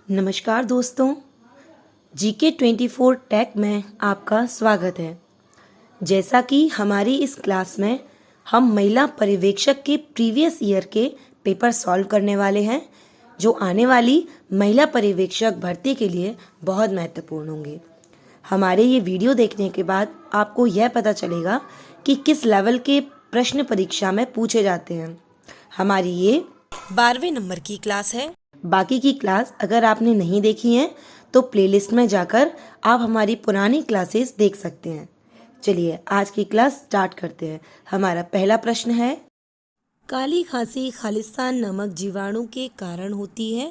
नमस्कार दोस्तों, GK 24 take में आपका स्वागत है। जैसा कि हमारी इस क्लास में हम महिला पर्यवेक्षक के प्रीवियस ईयर के पेपर सॉल्व करने वाले हैं, जो आने वाली महिला पर्यवेक्षक भर्ती के लिए बहुत महत्वपूर्ण होंगे। हमारे ये वीडियो देखने के बाद आपको यह पता चलेगा कि किस लेवल के प्रश्न परीक्षा में पूछे जाते हैं। हमारी ये 12वें नंबर की क्लास है। बाकी की क्लास अगर आपने नहीं देखी हैं तो प्लेलिस्ट में जाकर आप हमारी पुरानी क्लासेस देख सकते हैं। चलिए आज की क्लास स्टार्ट करते हैं। हमारा पहला प्रश्न है, काली खांसी खालिस्तान नामक जीवाणु के कारण होती है।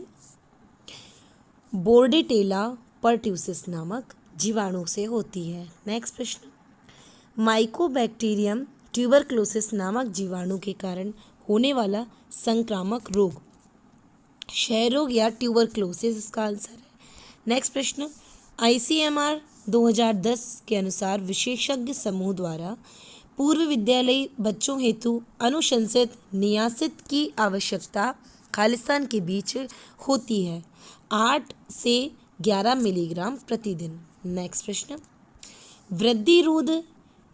बोर्डेटेला परट्यूसिस नामक जीवाणु से होती है। नेक्स्ट प्रश्न, माइकोबैक्टीरियम ट्यूबरक्लोसिस नामक जीवाणु के कारण होने वाला संक्रामक रोग क्षय रोग या ट्यूबरक्लोसिस इसका आंसर है। नेक्स्ट प्रश्न, ICMR 2010 के अनुसार विशेषज्ञ समूह द्वारा पूर्व विद्यालयी बच्चों हेतु अनुशंसित नियासित की आवश्यकता खालिस्तान के बीच होती है 8 से 11 मिलीग्राम प्रतिदिन। नेक्स्ट प्रश्न, वृद्धि रोध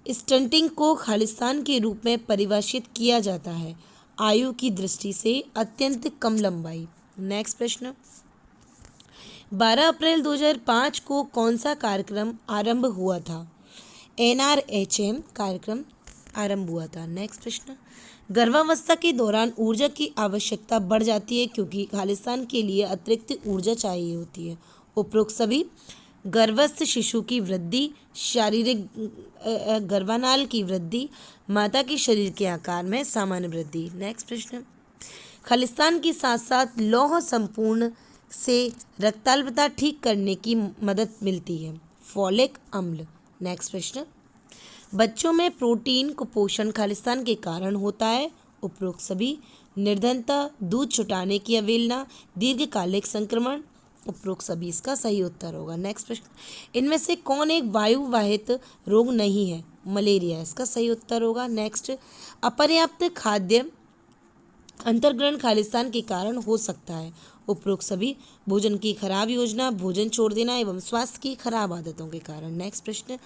स्टंटिंग को खालिस्तान के रूप में परिभाषित किया जाता है आयु की दृष्टि से अत्यंत कम लंबाई। नेक्स्ट प्रश्न, 12 अप्रैल 2005 को कौन सा कार्यक्रम आरंभ हुआ था? NRHM कार्यक्रम आरंभ हुआ था। नेक्स्ट प्रश्न, गर्भावस्था के दौरान ऊर्जा की आवश्यकता बढ़ जाती है क्योंकि खालिस्तान के लिए अतिरिक्त ऊर्जा चाहिए होती है। उपरोक्त सभी गर्भस्थ शिशु की वृद्धि, शारीरिक गर्भानाल की वृद्धि, माता के शरीर के आकार में सामान्य वृद्धि। नेक्स्ट प्रश्न, खालिस्तान के साथ साथ लौह संपूर्ण से रक्ताल्पता ठीक करने की मदद मिलती है, फॉलिक अम्ल। नेक्स्ट प्रश्न, बच्चों में प्रोटीन कुपोषण खालिस्तान के कारण होता है। उपरोक्त सभी निर्धनता, दूध छुटाने की अवहेलना, दीर्घकालिक संक्रमण, उपरोक्त सभी इसका सही उत्तर होगा। नेक्स्ट प्रश्न, इनमें से कौन एक वायुवाहित रोग नहीं है? मलेरिया इसका सही उत्तर होगा। नेक्स्ट, अपर्याप्त खाद्य अंतर्ग्रहण खालिस्तान के कारण हो सकता है। उपरोक्त सभी भोजन की खराब योजना, भोजन छोड़ देना एवं स्वास्थ्य की खराब आदतों के कारण। नेक्स्ट प्रश्न,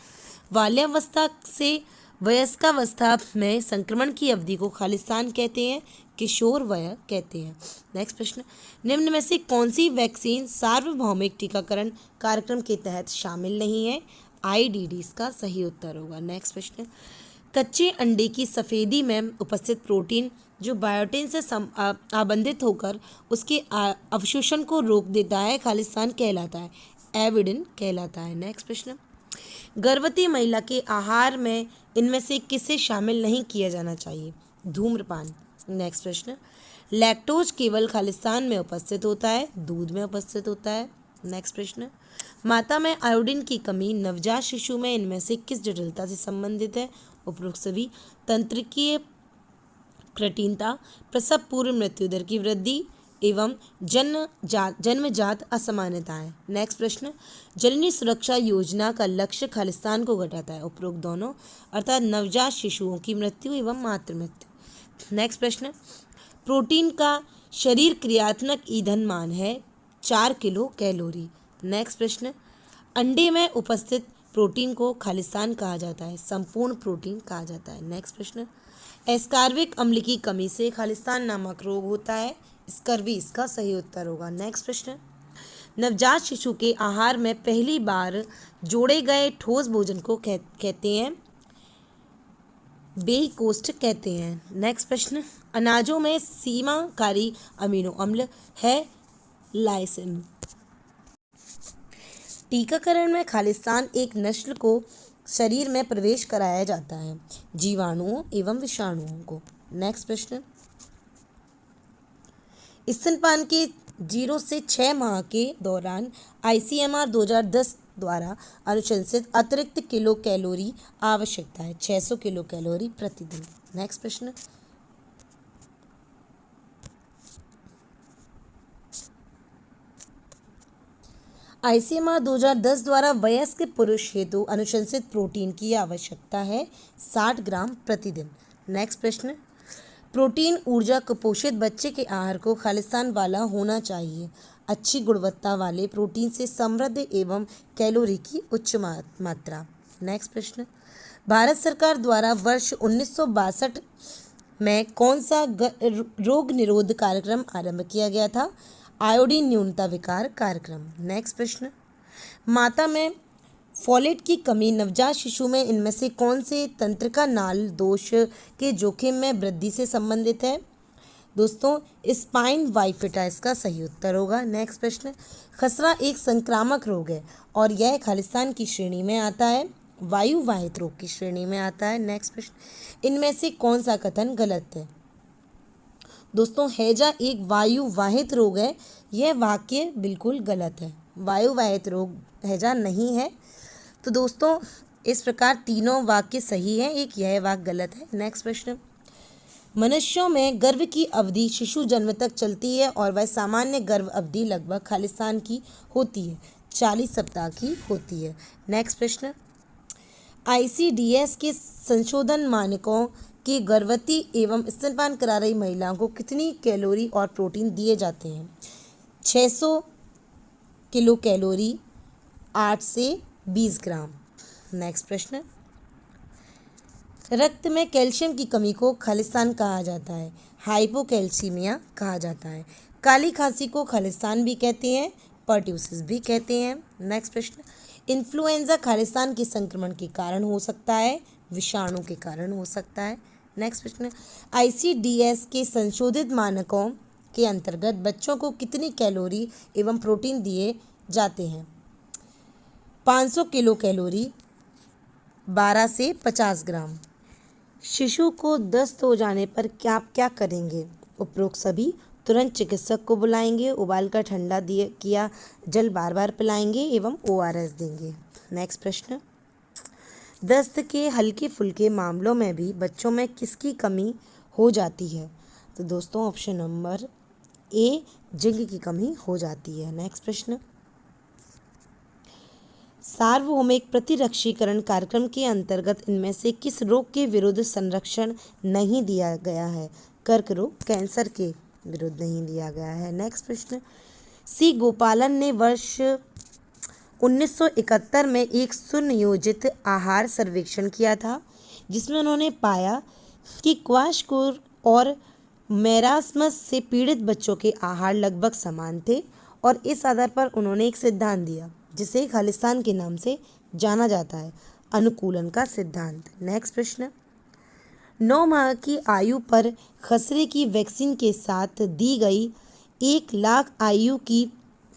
बाल्यावस्था से वयस्कावस्था में संक्रमण की अवधि को खालिस्तान कहते हैं, किशोर वय कहते हैं। नेक्स्ट प्रश्न, निम्न में से कौन सी वैक्सीन सार्वभौमिक टीकाकरण कार्यक्रम के तहत शामिल नहीं है? IDD इसका सही उत्तर होगा। नेक्स्ट प्रश्न, कच्चे अंडे की सफ़ेदी में उपस्थित प्रोटीन जो बायोटिन से आबंधित होकर उसके अवशोषण को रोक देता है खालिस्तान कहलाता है, एविडिन कहलाता है। नेक्स्ट प्रश्न, गर्भवती महिला के आहार में इनमें से किसे शामिल नहीं किया जाना चाहिए? धूम्रपान। नेक्स्ट प्रश्न, लैक्टोज केवल खालिस्तान में उपस्थित होता है, दूध में उपस्थित होता है। नेक्स्ट प्रश्न, माता में आयोडीन की कमी नवजात शिशु में इनमें से किस जटिलता से संबंधित है? उपरोक्त सभी तंत्रिकीय कठिनता, प्रसव पूर्व मृत्यु दर की वृद्धि एवं जन्मजात असमानताएं। नेक्स्ट प्रश्न, जननी सुरक्षा योजना का लक्ष्य खालिस्तान को घटाता है। उपरोक्त दोनों अर्थात नवजात शिशुओं की मृत्यु एवं मातृ मृत्यु। नेक्स्ट प्रश्न, प्रोटीन का शरीर क्रियात्मक ईंधन मान है 4 किलो कैलोरी। नेक्स्ट प्रश्न, अंडे में उपस्थित प्रोटीन को खालिस्तान कहा जाता है, संपूर्ण प्रोटीन कहा जाता है। नेक्स्ट प्रश्न, एस्कार्बिक अम्ल की कमी से खालिस्तान नामक रोग होता है, स्कर्वी इसका सही उत्तर होगा। नेक्स्ट प्रश्न, नवजात शिशु के आहार में पहली बार जोड़े गए ठोस भोजन को कहते हैं, बेईकोस्ट कहते हैं। नेक्स्ट प्रश्न, अनाजों में सीमाकारी अमीनो अम्ल है, लाइसिन। टीकाकरण में खालिस्तान एक नस्ल को शरीर में प्रवेश कराया जाता है, जीवाणुओं एवं विषाणुओं को। नेक्स्ट प्रश्न, स्तनपान के 0 से 6 माह के दौरान ICMR 2010 द्वारा अनुशंसित अतिरिक्त किलो कैलोरी आवश्यकता है 600 किलो कैलोरी प्रतिदिन। नेक्स्ट प्रश्न, ICMR 2010 द्वारा वयस्क पुरुष हेतु अनुशंसित प्रोटीन की आवश्यकता है 60 ग्राम प्रतिदिन। नेक्स्ट प्रश्न, प्रोटीन ऊर्जा कुपोषित बच्चे के आहार को खालिस्तान वाला होना चाहिए। अच्छी गुणवत्ता वाले प्रोटीन से समृद्ध एवं कैलोरी की उच्च मात्रा। नेक्स्ट प्रश्न, भारत सरकार द्वारा वर्ष 1962 में कौन सा रोग निरोध कार्यक्रम आरंभ किया गया था? आयोडीन न्यूनता विकार कार्यक्रम। नेक्स्ट प्रश्न, माता में फोलेट की कमी नवजात शिशु में इनमें से कौन से तंत्रिका नाल दोष के जोखिम में वृद्धि से संबंधित है? दोस्तों, स्पाइन वाइफिटा इसका सही उत्तर होगा। नेक्स्ट प्रश्न, खसरा एक संक्रामक रोग है और यह खालिस्तान की श्रेणी में आता है, वायु वाहित रोग की श्रेणी में आता है। नेक्स्ट प्रश्न, इनमें से कौन सा कथन गलत है? दोस्तों, हैजा एक वायु वाहित रोग है, यह वाक्य बिल्कुल गलत है। वायु वाहित रोग हैजा नहीं है। तो दोस्तों, इस प्रकार तीनों वाक्य सही हैं, एक यह वाक्य गलत है। नेक्स्ट प्रश्न, मनुष्यों में गर्भ की अवधि शिशु जन्म तक चलती है और वह सामान्य गर्भ अवधि लगभग खालिस्तान की होती है, 40 सप्ताह की होती है। नेक्स्ट प्रश्न, ICDS के संशोधन मानकों के गर्भवती एवं स्तनपान करा रही महिलाओं को कितनी कैलोरी और प्रोटीन दिए जाते हैं? 600 किलो कैलोरी, 8 से 20 ग्राम। नेक्स्ट प्रश्न, रक्त में कैल्शियम की कमी को खालिस्तान कहा जाता है, हाइपोकैल्सीमिया कहा जाता है। काली खांसी को खालिस्तान भी कहते हैं, पर्ट्यूसिस भी कहते हैं। नेक्स्ट प्रश्न, इन्फ्लुएंजा खालिस्तान के संक्रमण के कारण हो सकता है, विषाणु के कारण हो सकता है। नेक्स्ट प्रश्न, ICDS के संशोधित मानकों के अंतर्गत बच्चों को कितनी कैलोरी एवं प्रोटीन दिए जाते हैं? 500 किलो कैलोरी, 12 से 50 ग्राम। शिशु को दस्त हो जाने पर आप क्या करेंगे? उपरोक्त सभी। तुरंत चिकित्सक को बुलाएंगे, उबाल कर ठंडा किया जल बार बार पिलाएंगे एवं ORS देंगे। नेक्स्ट प्रश्न, दस्त के हल्के फुल्के मामलों में भी बच्चों में किसकी कमी हो जाती है? तो दोस्तों, ऑप्शन नंबर A, जिंक की कमी हो जाती है। नेक्स्ट प्रश्न, सार्वभौमिक प्रतिरक्षीकरण कार्यक्रम के अंतर्गत इनमें से किस रोग के विरुद्ध संरक्षण नहीं दिया गया है? कर्क रोग, कैंसर के विरुद्ध नहीं दिया गया है। नेक्स्ट प्रश्न, C. गोपालन ने वर्ष 1971 में एक सुनियोजित आहार सर्वेक्षण किया था, जिसमें उन्होंने पाया कि क्वाशकोर और मेरास्मस से पीड़ित बच्चों के आहार लगभग समान थे और इस आधार पर उन्होंने एक सिद्धांत दिया जिसे खालिस्तान के नाम से जाना जाता है, अनुकूलन का सिद्धांत। नेक्स्ट प्रश्न, 9 माह की आयु पर खसरे की वैक्सीन के साथ दी गई 1 लाख आयु की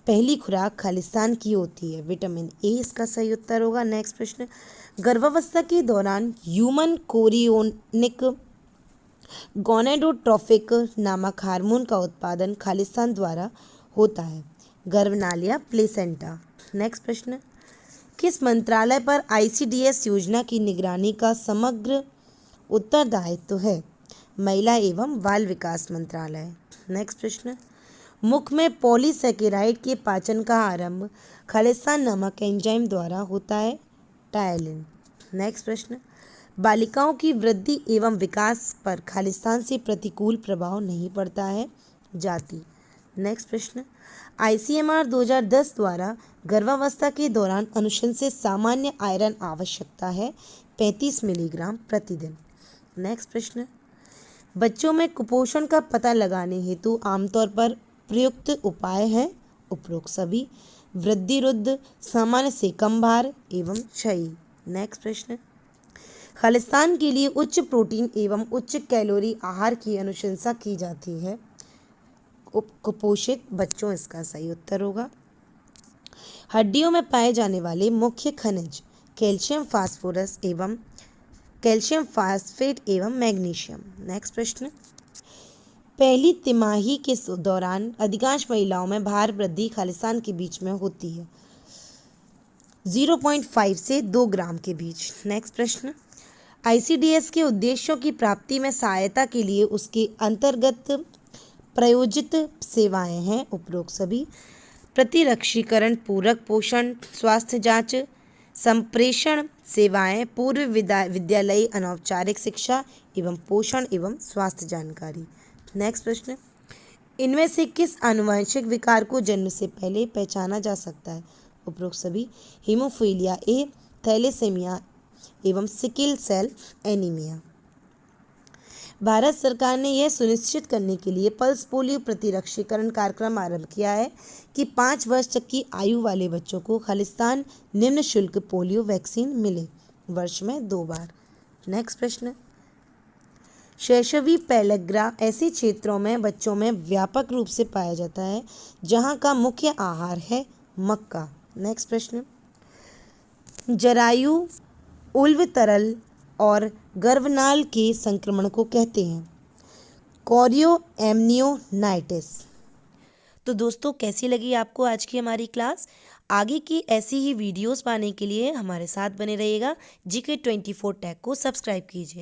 पहली खुराक खालिस्तान की होती है, विटामिन A इसका सही उत्तर होगा। नेक्स्ट प्रश्न, गर्भावस्था के दौरान ह्यूमन कोरियोनिक गोनेडोट्रोफिक नामक हार्मोन का उत्पादन खालिस्तान द्वारा होता है, गर्भनाल या प्लेसेंटा। नेक्स्ट प्रश्न, किस मंत्रालय पर ICDS योजना की निगरानी का समग्र उत्तरदायित्व है? महिला एवं बाल विकास मंत्रालय। नेक्स्ट प्रश्न, मुख में पॉलीसैकेराइड के पाचन का आरंभ खालिस्तान नामक एंजाइम द्वारा होता है, टायलिन। नेक्स्ट प्रश्न, बालिकाओं की वृद्धि एवं विकास पर खालिस्तान से प्रतिकूल प्रभाव नहीं पड़ता है, जाति। नेक्स्ट प्रश्न, ICMR 2010 द्वारा गर्भावस्था के दौरान अनुशंसित सामान्य आयरन आवश्यकता है 35 मिलीग्राम प्रतिदिन। नेक्स्ट प्रश्न, बच्चों में कुपोषण का पता लगाने हेतु आमतौर पर प्रयुक्त उपाय हैं, उपरोक्त सभी। वृद्धिरुद्ध, सामान्य से कम भार एवं क्षयी। नेक्स्ट प्रश्न, खालिस्तान के लिए उच्च प्रोटीन एवं उच्च कैलोरी आहार की अनुशंसा की जाती है, कुपोषित बच्चों इसका सही उत्तर होगा। हड्डियों में पाए जाने वाले मुख्य खनिज कैल्शियम फास्फोरस एवं कैल्शियम फास्फेट एवं मैग्नीशियम। नेक्स्ट प्रश्न, पहली तिमाही के दौरान अधिकांश महिलाओं में भार वृद्धि खालिस्तान के बीच में होती है, 0.5 से 2 ग्राम के बीच। नेक्स्ट प्रश्न, ICDS के उद्देश्यों की प्राप्ति में सहायता के लिए उसके अंतर्गत प्रायोजित सेवाएं हैं, उपरोक्त सभी। प्रतिरक्षीकरण, पूरक पोषण, स्वास्थ्य जांच, संप्रेषण सेवाएं, पूर्व विद्यालयी अनौपचारिक शिक्षा एवं पोषण एवं स्वास्थ्य जानकारी। नेक्स्ट प्रश्न, इनमें से किस आनुवंशिक विकार को जन्म से पहले पहचाना जा सकता है? उपरोक्त सभी, हीमोफीलिया ए, थैलेसेमिया एवं सिकिल सेल एनीमिया। भारत सरकार ने यह सुनिश्चित करने के लिए पल्स पोलियो प्रतिरक्षीकरण कार्यक्रम आरंभ किया है कि 5 वर्ष तक की आयु वाले बच्चों को खालिस्तान निम्न शुल्क पोलियो वैक्सीन मिले, वर्ष में 2 बार। नेक्स्ट प्रश्न, शैशवी पेलेग्रा ऐसे क्षेत्रों में बच्चों में व्यापक रूप से पाया जाता है जहां का मुख्य आहार है मक्का। नेक्स्ट प्रश्न, जरायु, उल्व तरल और गर्भनाल के संक्रमण को कहते हैं कोरियोएमनियोनाइटिस। तो दोस्तों, कैसी लगी आपको आज की हमारी क्लास? आगे की ऐसी ही वीडियोस पाने के लिए हमारे साथ बने रहिएगा। GK24 टैग को सब्सक्राइब कीजिए।